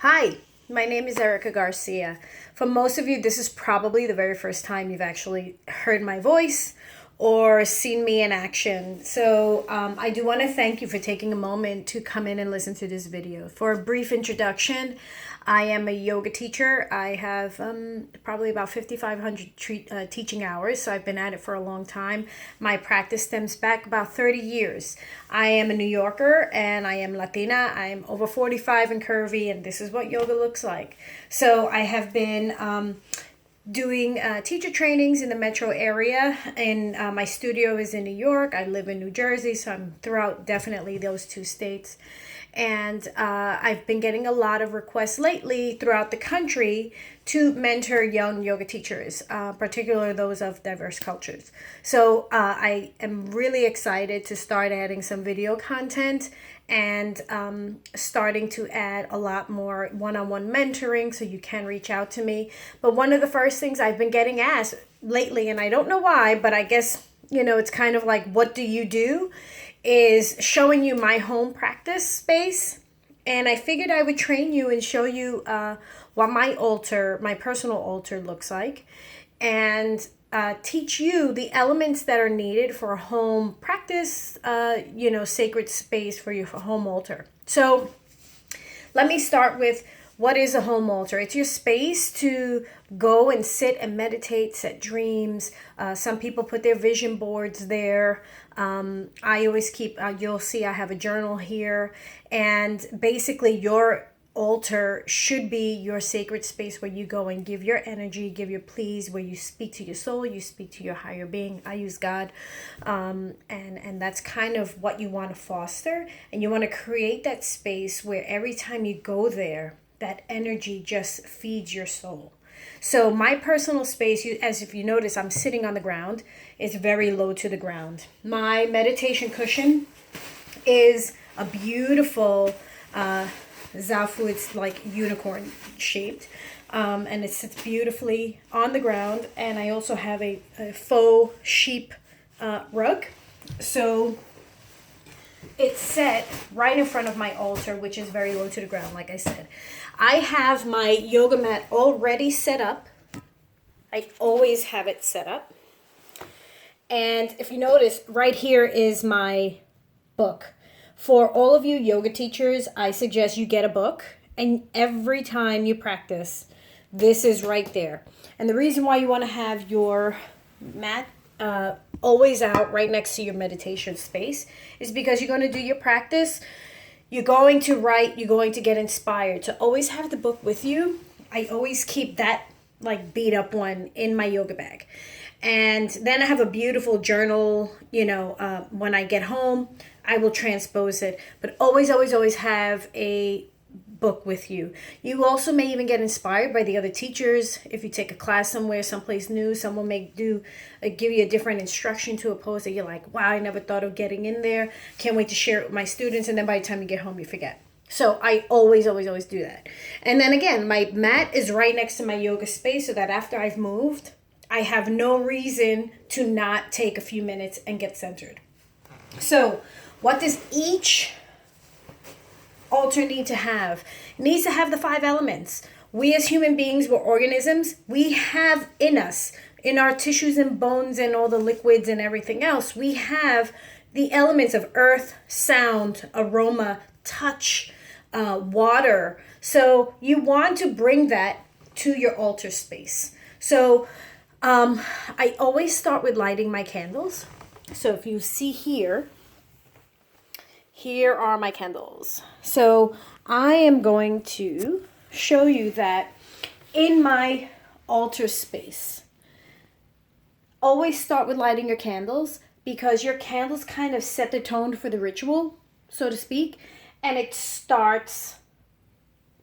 Hi, my name is Erica Garcia. For most of you, this is probably the very first time you've actually heard my voice or seen me in action. So I do want to thank you for taking a moment to come in and listen to this video. For a brief introduction, I am a yoga teacher. I have probably about 5,500 teaching hours, so I've been at it for a long time. My practice stems back about 30 years. I am a New Yorker and I am Latina. I am over 45 and curvy, and this is what yoga looks like. So I have been doing teacher trainings in the metro area, and my studio is in New York. I live in New Jersey, so I'm throughout definitely those two states. And I've been getting a lot of requests lately throughout the country to mentor young yoga teachers, particularly those of diverse cultures. So I am really excited to start adding some video content and starting to add a lot more one-on-one mentoring, so you can reach out to me. But one of the first things I've been getting asked lately, and I don't know why, but I guess, it's kind of like, what do you do? Is showing you my home practice space. And I figured I would train you and show you what my personal altar looks like, and teach you the elements that are needed for a home practice, sacred space for your home altar. So let me start with, what is a home altar? It's your space to go and sit and meditate, set dreams. Some people put their vision boards there. I always keep, you'll see I have a journal here. And basically your altar should be your sacred space where you go and give your energy, give your pleas, where you speak to your soul, you speak to your higher being. I use God. And that's kind of what you want to foster. And you want to create that space where every time you go there, that energy just feeds your soul. So my personal space, as if you notice, I'm sitting on the ground. It's very low to the ground. My meditation cushion is a beautiful zafu. It's like unicorn shaped, and it sits beautifully on the ground. And I also have a faux sheep rug. So it's set right in front of my altar, which is very low to the ground, like I said. I have my yoga mat already set up. I always have it set up. And if you notice, right here is my book. For all of you yoga teachers, I suggest you get a book. And every time you practice, this is right there. And the reason why you want to have your mat always out right next to your meditation space is because you're going to do your practice. You're going to write, you're going to get inspired. To always have the book with you, I always keep that like beat up one in my yoga bag. And then I have a beautiful journal, when I get home, I will transpose it. But always, always, always have a book with you. You also may even get inspired by the other teachers. If you take a class somewhere, someplace new, someone may give you a different instruction to a pose that you're like, wow, I never thought of getting in there. Can't wait to share it with my students. And then by the time you get home, you forget. So I always, always, always do that. And then again, my mat is right next to my yoga space, so that after I've moved, I have no reason to not take a few minutes and get centered. So what does each altar need to have? It needs to have the 5 elements. We as human beings, we're organisms. We have in us, in our tissues and bones and all the liquids and everything else, we have the elements of earth, sound, aroma, touch, water. So you want to bring that to your altar space. So I always start with lighting my candles. So if you see here are my candles. So I am going to show you that in my altar space. Always start with lighting your candles, because your candles kind of set the tone for the ritual, so to speak, and it starts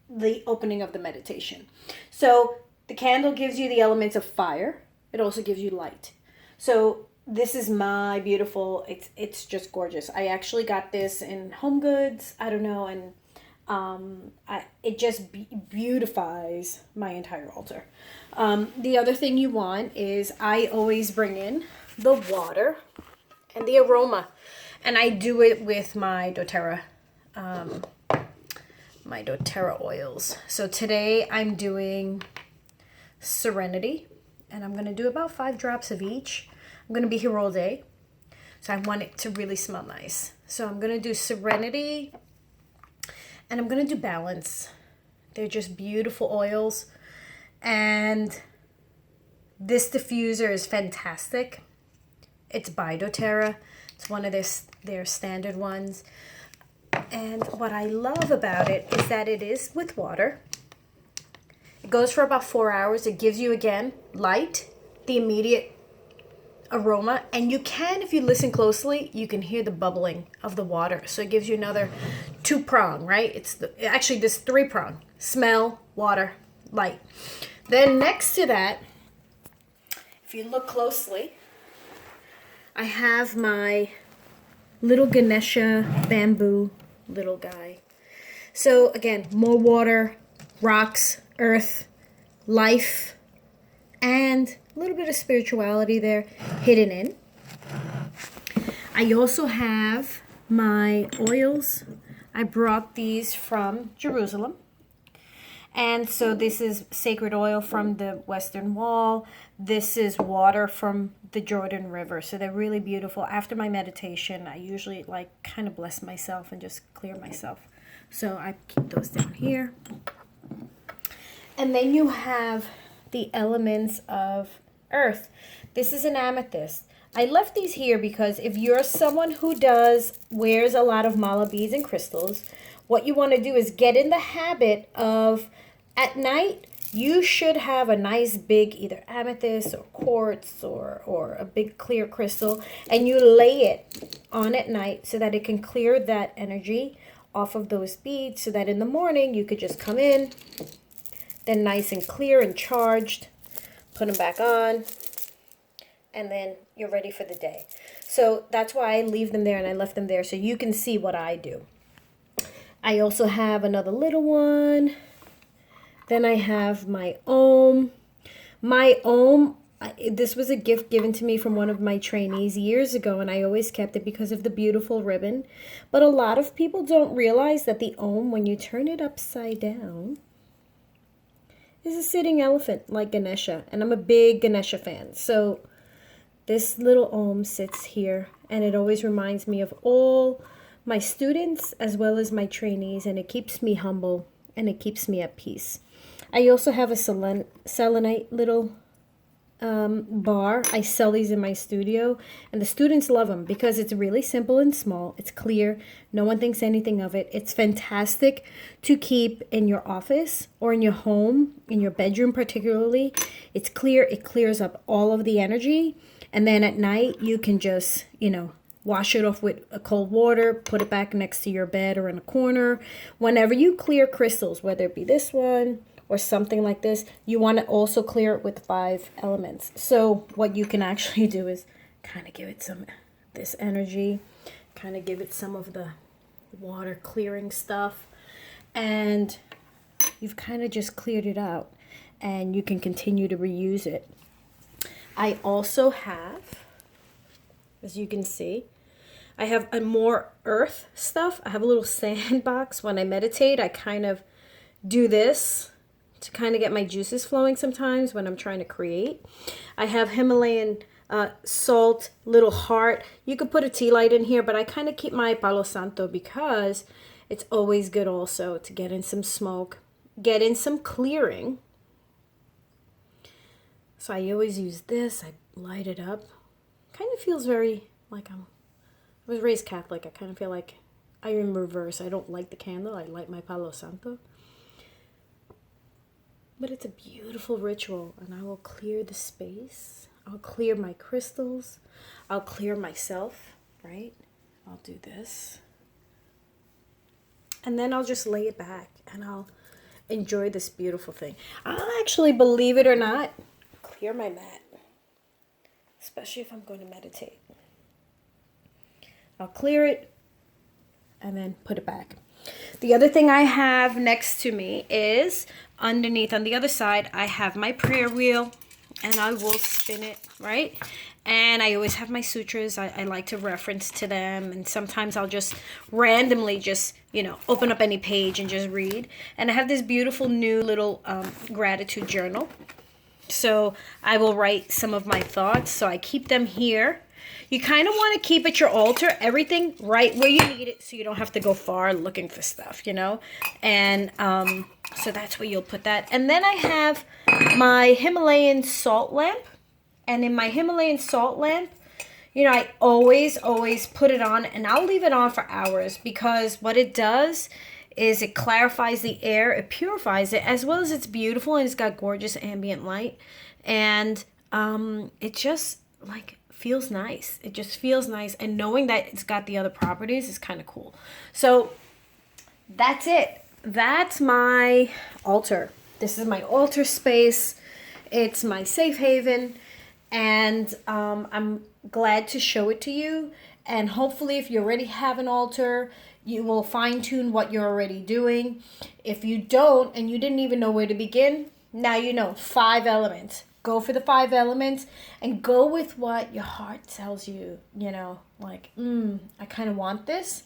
the opening of the meditation. So the candle gives you the elements of fire. It also gives you light. So this is my beautiful, it's just gorgeous. I actually got this in Home Goods, I don't know, and it just beautifies my entire altar. The other thing you want is, I always bring in the water and the aroma, and I do it with my doTERRA my doTERRA oils. So today I'm doing Serenity, and I'm going to do about 5 drops of each. I'm going to be here all day, so I want it to really smell nice. So I'm going to do Serenity, and I'm going to do Balance. They're just beautiful oils, and this diffuser is fantastic. It's by doTERRA. It's one of their standard ones. And what I love about it is that it is with water. It goes for about 4 hours. It gives you, again, light, the immediate aroma. And you can, if you listen closely, you can hear the bubbling of the water. So it gives you another 2-prong, right? Actually, this 3-prong. Smell, water, light. Then next to that, if you look closely, I have my little Ganesha bamboo little guy. So again, more water, rocks, earth, life, and a little bit of spirituality there hidden in. I also have my oils. I brought these from Jerusalem. And so this is sacred oil from the Western Wall. This is water from the Jordan River. So they're really beautiful. After my meditation, I usually kind of bless myself and just clear myself. So I keep those down here. And then you have the elements of earth. This is an amethyst. I left these here because if you're someone who wears a lot of mala beads and crystals, what you want to do is get in the habit of, at night, you should have a nice big either amethyst or quartz or a big clear crystal, and you lay it on at night so that it can clear that energy off of those beads, so that in the morning you could just come in, then nice and clear and charged, put them back on, and then you're ready for the day. So that's why I leave them there, and I left them there so you can see what I do. I also have another little one. Then I have my Om. My Om, this was a gift given to me from one of my trainees years ago, and I always kept it because of the beautiful ribbon. But a lot of people don't realize that the Om, when you turn it upside down, is a sitting elephant like Ganesha. And I'm a big Ganesha fan. So this little Om sits here, and it always reminds me of all my students as well as my trainees, and it keeps me humble and it keeps me at peace. I also have a selenite little bar. I sell these in my studio, and the students love them because it's really simple and small. It's clear. No one thinks anything of it. It's fantastic to keep in your office or in your home, in your bedroom particularly. It's clear. It clears up all of the energy, and then at night you can just, wash it off with a cold water, put it back next to your bed or in a corner. Whenever you clear crystals, whether it be this one or something like this, you want to also clear it with 5 elements. So what you can actually do is kind of give it this energy, kind of give it some of the water clearing stuff, and you've kind of just cleared it out, and you can continue to reuse it. I also have, as you can see, I have a more earth stuff. I have a little sandbox. When I meditate, I kind of do this to kind of get my juices flowing sometimes when I'm trying to create. I have Himalayan salt, little heart. You could put a tea light in here, but I kind of keep my Palo Santo because it's always good also to get in some smoke, get in some clearing. So I always use this. I light it up. Kind of feels very like I was raised Catholic. I kind of feel like I'm in reverse. I don't light the candle. I light my Palo Santo. But it's a beautiful ritual, and I will clear the space. I'll clear my crystals. I'll clear myself, right? I'll do this. And then I'll just lay it back, and I'll enjoy this beautiful thing. I'll actually, believe it or not, clear my mat, especially if I'm going to meditate. I'll clear it and then put it back. The other thing I have next to me is underneath on the other side, I have my prayer wheel, and I will spin it, right? And I always have my sutras. I like to reference to them. And sometimes I'll just randomly just, open up any page and just read. And I have this beautiful new little gratitude journal. So I will write some of my thoughts. So I keep them here. You kind of want to keep at your altar everything right where you need it so you don't have to go far looking for stuff, And so that's where you'll put that. And then I have my Himalayan salt lamp. And in my Himalayan salt lamp, I always put it on, and I'll leave it on for hours, because what it does is it clarifies the air, it purifies it, as well as it's beautiful and it's got gorgeous ambient light. And it just feels nice. It just feels nice. And knowing that it's got the other properties is kind of cool. So that's it. That's my altar. This is my altar space. It's my safe haven. And I'm glad to show it to you. And hopefully if you already have an altar, you will fine tune what you're already doing. If you don't, and you didn't even know where to begin, now you know 5 elements. Go for the 5 elements and go with what your heart tells you, I kind of want this.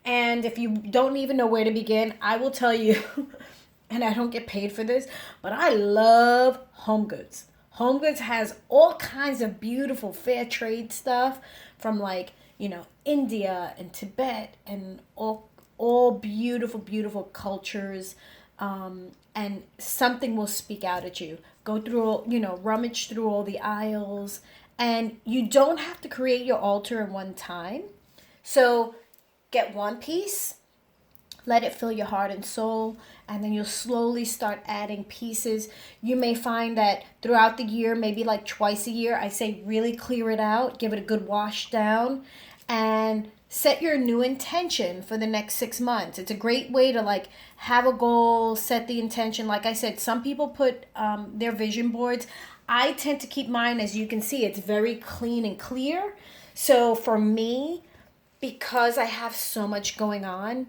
And if you don't even know where to begin, I will tell you, and I don't get paid for this, but I love Home Goods. Home Goods has all kinds of beautiful fair trade stuff from India and Tibet and all beautiful, beautiful cultures. And something will speak out at you. Go through, rummage through all the aisles. And you don't have to create your altar in one time. So get one piece, let it fill your heart and soul, and then you'll slowly start adding pieces. You may find that throughout the year, maybe twice a year, I say really clear it out, give it a good wash down, and set your new intention for the next 6 months. It's a great way to have a goal, set the intention. Like I said, some people put their vision boards. I tend to keep mine, as you can see, it's very clean and clear. So for me, because I have so much going on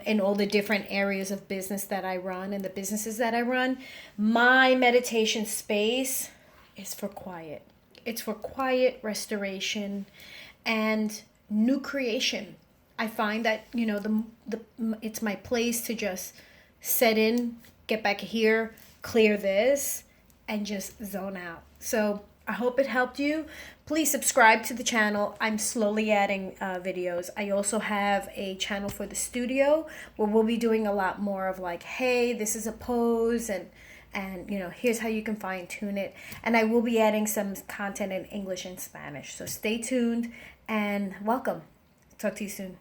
in all the different areas of business that I run and the businesses that I run, my meditation space is for quiet. It's for quiet restoration and new creation. I find that it's my place to just set in, get back here, clear this, and just zone out. So I hope it helped you. Please subscribe to the channel. I'm slowly adding videos. I also have a channel for the studio where we'll be doing a lot more of hey, this is a pose, and here's how you can fine tune it. And I will be adding some content in English and Spanish. So stay tuned and welcome. Talk to you soon.